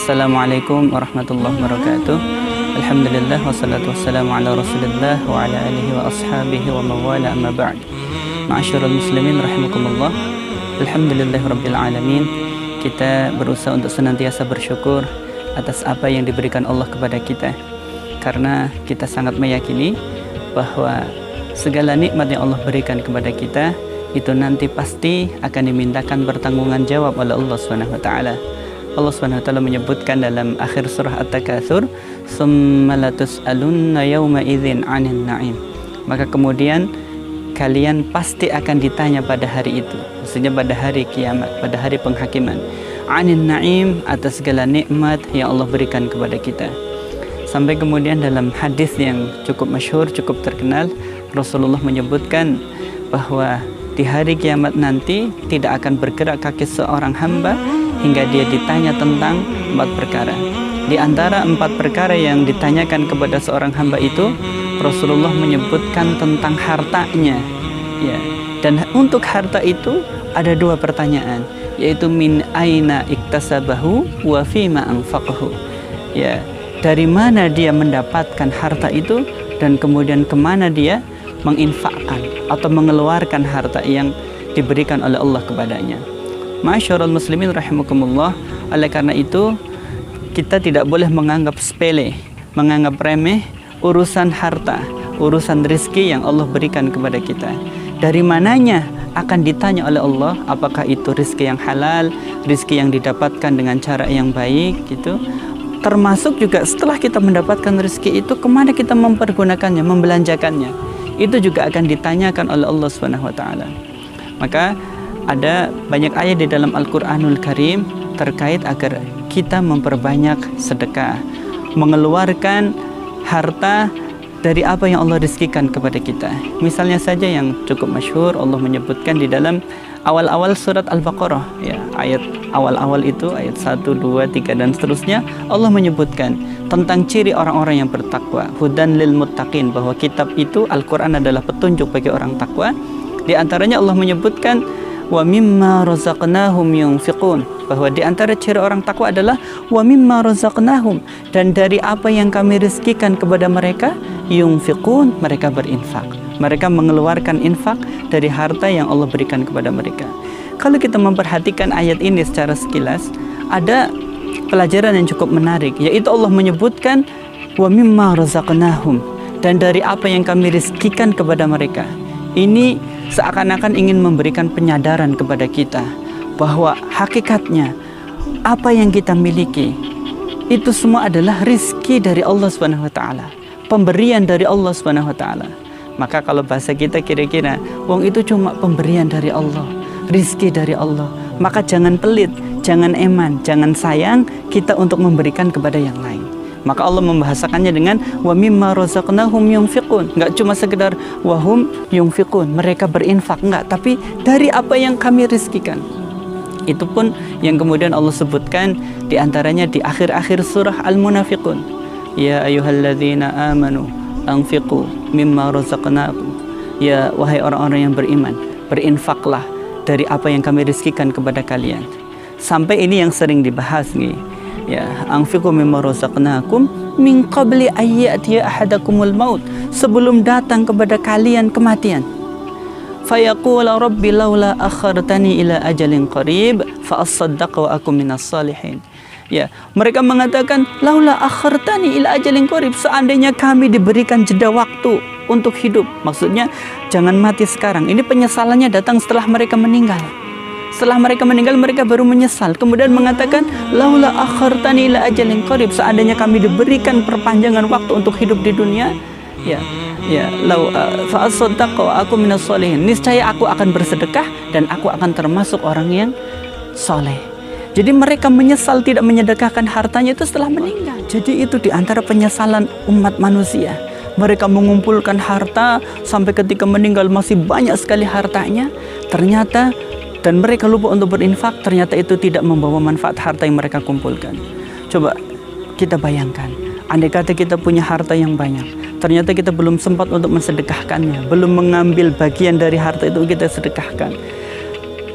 Assalamualaikum warahmatullahi wabarakatuh. Alhamdulillah wassalatu wassalamu ala rasulillah wa ala alihi wa ashabihi wa mawala amma ba'd. Ma'asyiral muslimin rahimakumullah. Alhamdulillahi rabbil alamin. Kita berusaha untuk senantiasa bersyukur atas apa yang diberikan Allah kepada kita, karena kita sangat meyakini bahwa segala nikmat yang Allah berikan kepada kita itu nanti pasti akan dimintakan pertanggungjawaban jawab oleh Allah Subhanahu wa taala. Allah Subhanahu wa taala menyebutkan dalam akhir surah At-Takatsur, "Tsumma latus'alunna yawma idzin 'anil na'im." Maka kemudian kalian pasti akan ditanya pada hari itu, maksudnya pada hari kiamat, pada hari penghakiman. 'Anil na'im, atas segala nikmat yang Allah berikan kepada kita. Sampai kemudian dalam hadis yang cukup masyhur, cukup terkenal, Rasulullah menyebutkan bahwa di hari kiamat nanti tidak akan bergerak kaki seorang hamba hingga dia ditanya tentang 4 perkara. Di antara 4 perkara yang ditanyakan kepada seorang hamba itu, Rasulullah menyebutkan tentang hartanya. Ya. Dan untuk harta itu ada 2 pertanyaan, yaitu min aina iktasabahu wa fima anfaqahu. Ya, dari mana dia mendapatkan harta itu dan kemudian kemana dia menginfakkan atau mengeluarkan harta yang diberikan oleh Allah kepadanya. Ma'asyiral muslimin rahimakumullah. Oleh karena itu kita tidak boleh menganggap sepele, menganggap remeh urusan harta, urusan rezeki yang Allah berikan kepada kita. Dari mananya akan ditanya oleh Allah, apakah itu rezeki yang halal, rezeki yang didapatkan dengan cara yang baik gitu. Termasuk juga setelah kita mendapatkan rezeki itu, kemana kita mempergunakannya, membelanjakannya, itu juga akan ditanyakan oleh Allah Subhanahu wa taala. Maka ada banyak ayat di dalam Al-Qur'anul Karim terkait agar kita memperbanyak sedekah, mengeluarkan harta dari apa yang Allah rizkikan kepada kita. Misalnya saja yang cukup masyhur, Allah menyebutkan di dalam awal-awal surat Al-Baqarah, ya, ayat awal-awal itu ayat 1, 2, 3 dan seterusnya, Allah menyebutkan tentang ciri orang-orang yang bertakwa, hudan lil muttaqin, bahwa kitab itu Al-Qur'an adalah petunjuk bagi orang takwa. Di antaranya Allah menyebutkan wa mimma razaqnahum yunfiqun, bahwa di antara ciri orang takwa adalah wa mimma razaqnahum, dan dari apa yang kami rizkikan kepada mereka, yunfiqun, mereka berinfak, mereka mengeluarkan infak dari harta yang Allah berikan kepada mereka. Kalau kita memperhatikan ayat ini secara sekilas, ada pelajaran yang cukup menarik, yaitu Allah menyebutkan wa mimma razaqnahum, dan dari apa yang kami rizkikan kepada mereka. Ini seakan-akan ingin memberikan penyadaran kepada kita bahwa hakikatnya apa yang kita miliki itu semua adalah rizki dari Allah Subhanahu wa taala, pemberian dari Allah Subhanahu wa taala. Maka kalau bahasa kita kira-kira, wong itu cuma pemberian dari Allah, rizki dari Allah, maka jangan pelit, jangan eman, jangan sayang kita untuk memberikan kepada yang lain. Maka Allah membahasakannya dengan wa mimma razaqnahum yunfiqun. Enggak cuma sekedar wahum yunfiqun, mereka berinfak, enggak, tapi dari apa yang kami rizkikan. Itu pun yang kemudian Allah sebutkan di antaranya di akhir-akhir surah Al-Munafiqun. Ya ayyuhalladzina amanu anfiqu mimma razaqnakum. Ya wahai orang-orang yang beriman, berinfaklah dari apa yang kami rizkikan kepada kalian. Sampai ini yang sering dibahas nih. Ya, anfiqu mimma razaqnakum min qabli ayyatiya ahadakumul maut, sebelum datang kepada kalian kematian. Fayaqula rabbi laula akhartani ila ajalin qarib fa asaddaqa wa akum minas salihin. Ya, mereka mengatakan laula akhartani ila ajalin qarib, seandainya kami diberikan jeda waktu untuk hidup. Maksudnya jangan mati sekarang. Ini penyesalannya datang setelah mereka meninggal. Setelah mereka meninggal, mereka baru menyesal. Kemudian mengatakan, laula akhartani ila ajalin qarib, seandainya kami diberikan perpanjangan waktu untuk hidup di dunia, fa asaddaqa wa aku minas sholihin, niscaya aku akan bersedekah dan aku akan termasuk orang yang soleh. Jadi mereka menyesal tidak menyedekahkan hartanya itu setelah meninggal. Jadi itu di antara penyesalan umat manusia. Mereka mengumpulkan harta sampai ketika meninggal masih banyak sekali hartanya. Ternyata dan mereka lupa untuk berinfak, ternyata itu tidak membawa manfaat harta yang mereka kumpulkan. Coba kita bayangkan, andai kata kita punya harta yang banyak, ternyata kita belum sempat untuk mensedekahkannya, belum mengambil bagian dari harta itu kita sedekahkan.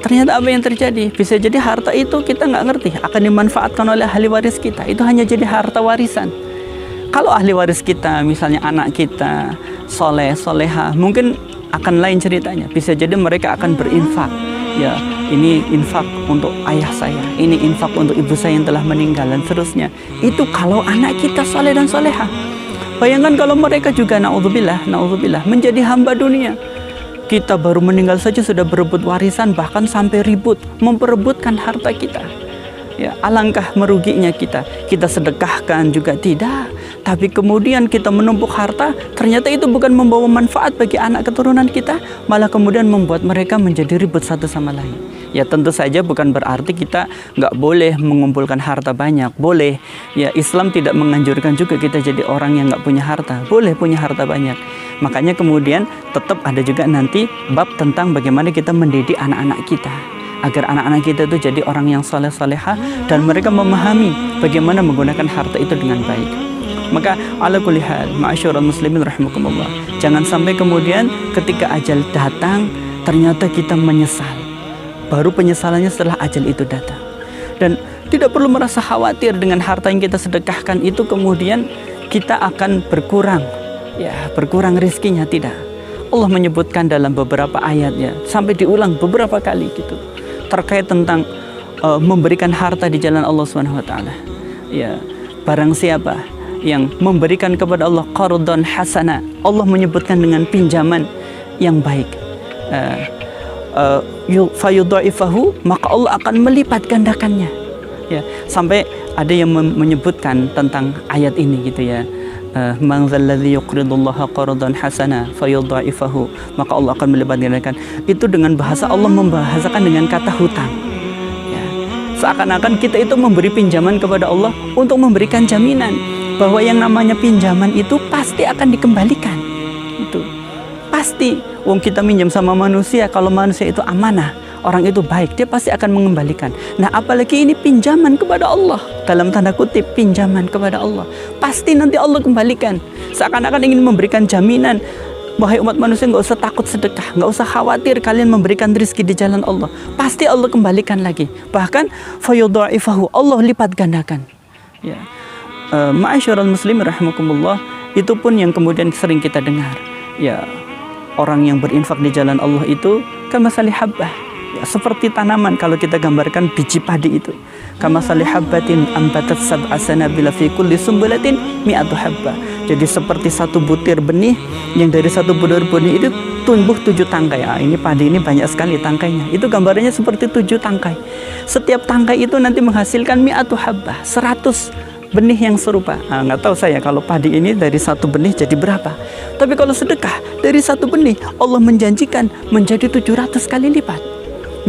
ternyata apa yang terjadi? Bisa jadi harta itu kita nggak ngerti akan dimanfaatkan oleh ahli waris kita. Itu hanya jadi harta warisan. Kalau ahli waris kita, misalnya anak kita, soleh, soleha, mungkin akan lain ceritanya. Bisa jadi mereka akan berinfak. Ya, ini infak untuk ayah saya, ini infak untuk ibu saya yang telah meninggal, dan seterusnya. Itu kalau anak kita soleh dan soleha. Bayangkan kalau mereka juga na'udzubillah menjadi hamba dunia. Kita baru meninggal saja sudah berebut warisan, bahkan sampai ribut memperebutkan harta kita. Ya, alangkah meruginya kita sedekahkan juga tidak, tapi kemudian kita menumpuk harta, ternyata itu bukan membawa manfaat bagi anak keturunan kita, malah kemudian membuat mereka menjadi ribut satu sama lain. Ya, tentu saja bukan berarti kita nggak boleh mengumpulkan harta banyak, boleh. Ya, Islam tidak menganjurkan juga kita jadi orang yang nggak punya harta, boleh punya harta banyak. Makanya kemudian tetap ada juga nanti bab tentang bagaimana kita mendidik anak-anak kita, agar anak-anak kita itu jadi orang yang soleh-soleha dan mereka memahami bagaimana menggunakan harta itu dengan baik. Maka ala kulli hal, ma'asyiral muslimin rahimakumullah, jangan sampai kemudian ketika ajal datang ternyata kita menyesal. Baru penyesalannya setelah ajal itu datang. Dan tidak perlu merasa khawatir dengan harta yang kita sedekahkan itu kemudian kita akan berkurang. Ya, berkurang rizkinya, tidak. Allah menyebutkan dalam beberapa ayatnya, sampai diulang beberapa kali gitu, terkait tentang memberikan harta di jalan Allah SWT. Ya, barang siapa yang memberikan kepada Allah qardhan hasana, Allah menyebutkan dengan pinjaman yang baik, fayudha'ifahu, maka Allah akan melipat gandakannya. Ya, sampai ada yang menyebutkan tentang ayat ini gitu ya. Man dzalladzi yuqridullaha qardan hasana fayudha'ifahu, maka Allah akan melipat gandakan. Itu dengan bahasa Allah membahasakan dengan kata hutang. Ya, seakan-akan kita itu memberi pinjaman kepada Allah untuk memberikan jaminan bahwa yang namanya pinjaman itu pasti akan dikembalikan. Itu pasti. Wong kita minjam sama manusia, kalau manusia itu amanah, orang itu baik, dia pasti akan mengembalikan. Nah, apalagi ini pinjaman kepada Allah, dalam tanda kutip pinjaman kepada Allah, pasti nanti Allah kembalikan. Seakan-akan ingin memberikan jaminan, wahai umat manusia, nggak usah takut sedekah, nggak usah khawatir kalian memberikan rezeki di jalan Allah, pasti Allah kembalikan lagi. Bahkan fayudha'ifahu, Allah lipat gandakan. Ya, ma'asyiral muslimin rahimakumullah, itu pun yang kemudian sering kita dengar. Ya, orang yang berinfak di jalan Allah itu kamasali habbah, ya, seperti tanaman. Kalau kita gambarkan biji padi itu, kamasali habbatin ambatat sab'a sanabila fi kulli sumbulatin mi'atu habbah. Jadi seperti satu butir benih yang dari satu butir benih itu tumbuh 7 tangkai. Ini padi ini banyak sekali tangkainya. Itu gambarnya seperti 7 tangkai. Setiap tangkai itu nanti menghasilkan mi'atu habbah, 100 benih yang serupa. Nggak tahu saya kalau padi ini dari satu benih jadi berapa. Tapi kalau sedekah dari satu benih, Allah menjanjikan menjadi 700 kali lipat.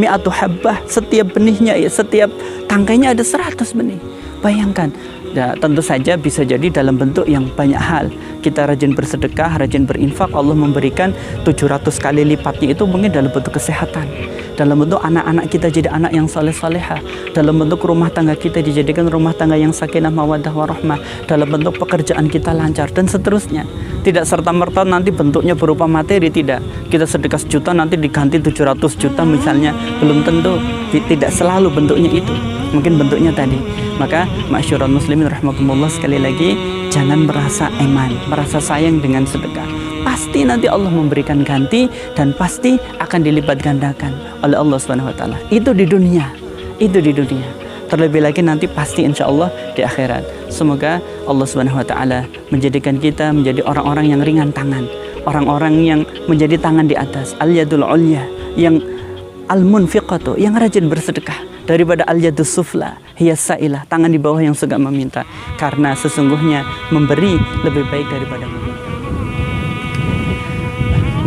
Mi'atu habbah, setiap benihnya, setiap tangkainya ada 100 benih. Bayangkan. Ya, tentu saja bisa jadi dalam bentuk yang banyak hal. Kita rajin bersedekah, rajin berinfak, Allah memberikan 700 kali lipatnya itu mungkin dalam bentuk kesehatan, dalam bentuk anak-anak kita jadi anak yang saleh-saleha, dalam bentuk rumah tangga kita dijadikan rumah tangga yang sakinah mawaddah warahmah, dalam bentuk pekerjaan kita lancar, dan seterusnya. Tidak serta-merta nanti bentuknya berupa materi, tidak. Kita sedekah 1 juta nanti diganti 700 juta misalnya, belum tentu. Tidak selalu bentuknya itu, mungkin bentuknya tadi. Maka ma'asyiral muslimin rahimakumullah, sekali lagi jangan merasa eman, merasa sayang dengan sedekah. Pasti nanti Allah memberikan ganti dan pasti akan dilipat gandakan oleh Allah Subhanahu wa taala. Itu di dunia. Itu di dunia. Terlebih lagi nanti pasti insya Allah di akhirat. Semoga Allah Subhanahu wa taala menjadikan kita menjadi orang-orang yang ringan tangan, orang-orang yang menjadi tangan di atas, al-yadul ulya, yang al-munfiqatu, yang rajin bersedekah, daripada al-yadus sufla, hiyas sa'ilah, tangan di bawah yang suka meminta. Karena sesungguhnya memberi lebih baik daripada meminta.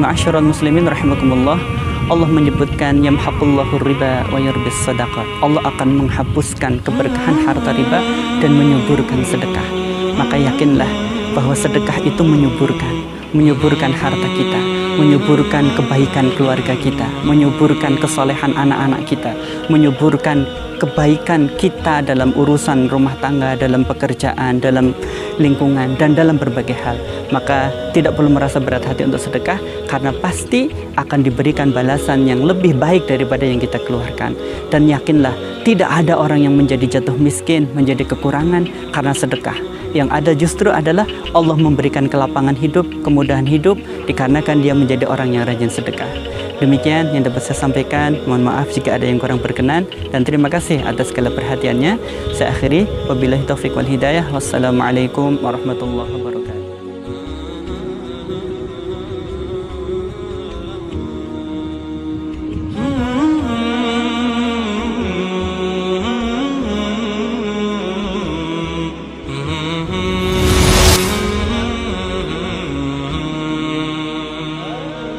Ma'asyiral muslimin rahimakumullah, Allah menyebutkan yamhaqullahu riba wa yurbis sadaqah. Allah akan menghapuskan keberkahan harta riba dan menyuburkan sedekah. Maka yakinlah bahwa sedekah itu menyuburkan harta kita, menyuburkan kebaikan keluarga kita, menyuburkan kesolehan anak-anak kita, menyuburkan kebaikan kita dalam urusan rumah tangga, dalam pekerjaan, dalam lingkungan, dan dalam berbagai hal. Maka tidak perlu merasa berat hati untuk sedekah, karena pasti akan diberikan balasan yang lebih baik daripada yang kita keluarkan. Dan yakinlah, tidak ada orang yang menjadi jatuh miskin, menjadi kekurangan karena sedekah. Yang ada justru adalah Allah memberikan kelapangan hidup, kemudahan hidup, dikarenakan dia menjadi orang yang rajin sedekah. Demikian yang dapat saya sampaikan. Mohon maaf jika ada yang kurang berkenan, dan terima kasih atas segala perhatiannya. Saya akhiri, wabillahi taufiq wal hidayah. Wassalamualaikum warahmatullahi wabarakatuh.